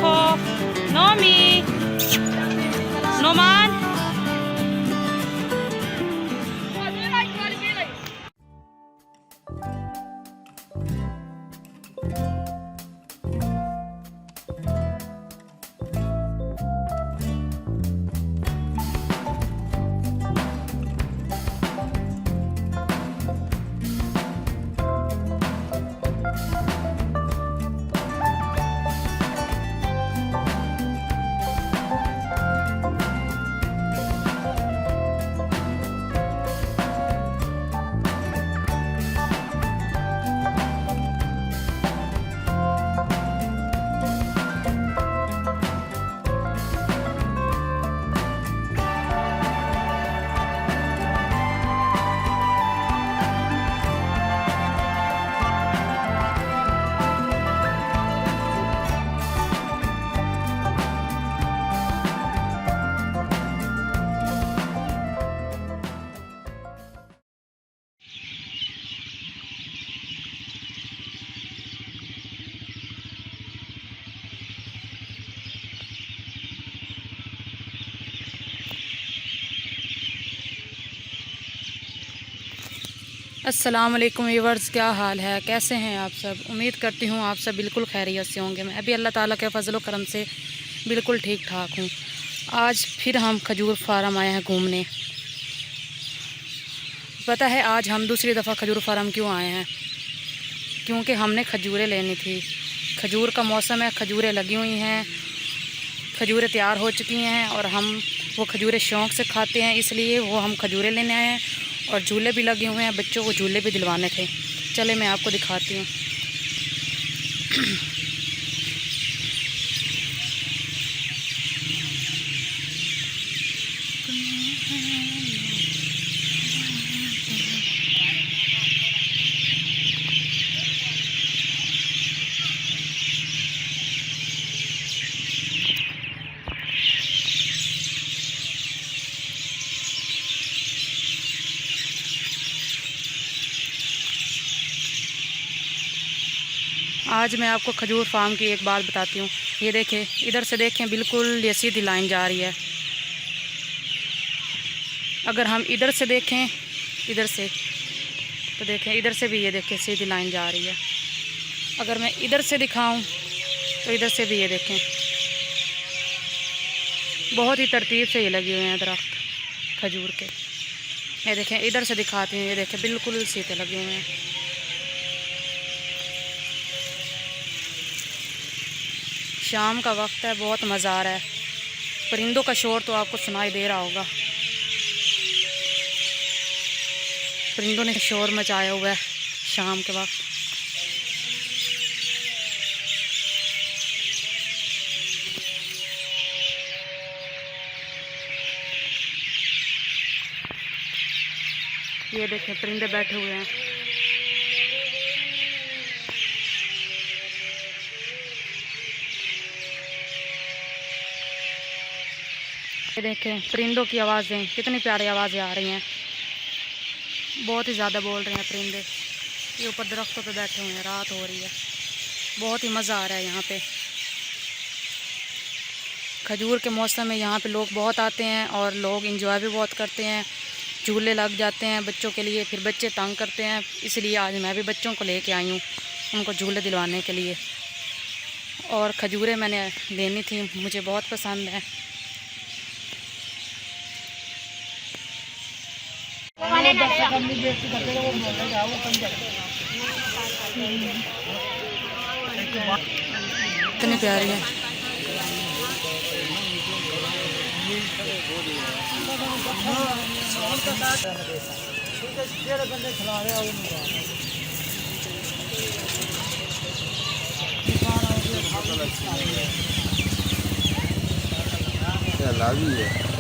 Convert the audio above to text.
देखो। नोमी, नोमान। अस्सलाम वालेकुम व्यूअर्स, क्या हाल है, कैसे हैं आप सब। उम्मीद करती हूँ आप सब बिल्कुल खैरियत से होंगे। मैं अभी अल्लाह ताला के फजल व करम से बिल्कुल ठीक ठाक हूँ। आज फिर हम खजूर फार्म आए हैं घूमने। पता है आज हम दूसरी दफ़ा खजूर फार्म क्यों आए हैं? क्योंकि हमने खजूरें लेनी थी। खजूर का मौसम है, खजूरें लगी हुई हैं, खजूरें तैयार हो चुकी हैं और हम वो खजूरें शौक़ से खाते हैं, इसलिए वो हम खजूरें लेने आए हैं। और झूले भी लगे हुए हैं, बच्चों को झूले भी दिलवाने थे। चले मैं आपको दिखाती हूँ। आज मैं आपको खजूर फार्म की एक बात बताती हूँ। ये देखें, इधर से देखें, बिल्कुल ये सीधी लाइन जा रही है। अगर हम इधर से देखें, इधर से तो देखें, इधर से भी ये देखें सीधी लाइन जा रही है। अगर मैं इधर से दिखाऊं तो इधर से भी ये देखें, बहुत ही तरतीब से ये लगे हुए हैं दरख्त खजूर के। ये देखें, इधर से दिखाती हूँ, ये देखें बिल्कुल सीधे लगे हुए हैं। शाम का वक्त है, बहुत मज़ा आ रहा है। परिंदों का शोर तो आपको सुनाई दे रहा होगा। परिंदों ने शोर मचाया हुआ है शाम के वक्त। ये देखें, परिंदे बैठे हुए हैं। ये देखें, परिंदों की आवाज़ें, कितनी प्यारी आवाज़ें आ रही हैं। बहुत ही ज़्यादा बोल रहे हैं परिंदे। ये ऊपर दरख्तों पे बैठे हुए हैं, रात हो रही है, बहुत ही मज़ा आ रहा है यहाँ पे। खजूर के मौसम में यहाँ पे लोग बहुत आते हैं और लोग इंजॉय भी बहुत करते हैं। झूले लग जाते हैं बच्चों के लिए, फिर बच्चे तंग करते हैं, इसलिए आज मैं भी बच्चों को लेके आई हूँ उनको झूले दिलवाने के लिए। और खजूरें मैंने लेनी थी, मुझे बहुत पसंद है। कितनी प्यारी है। लागी है।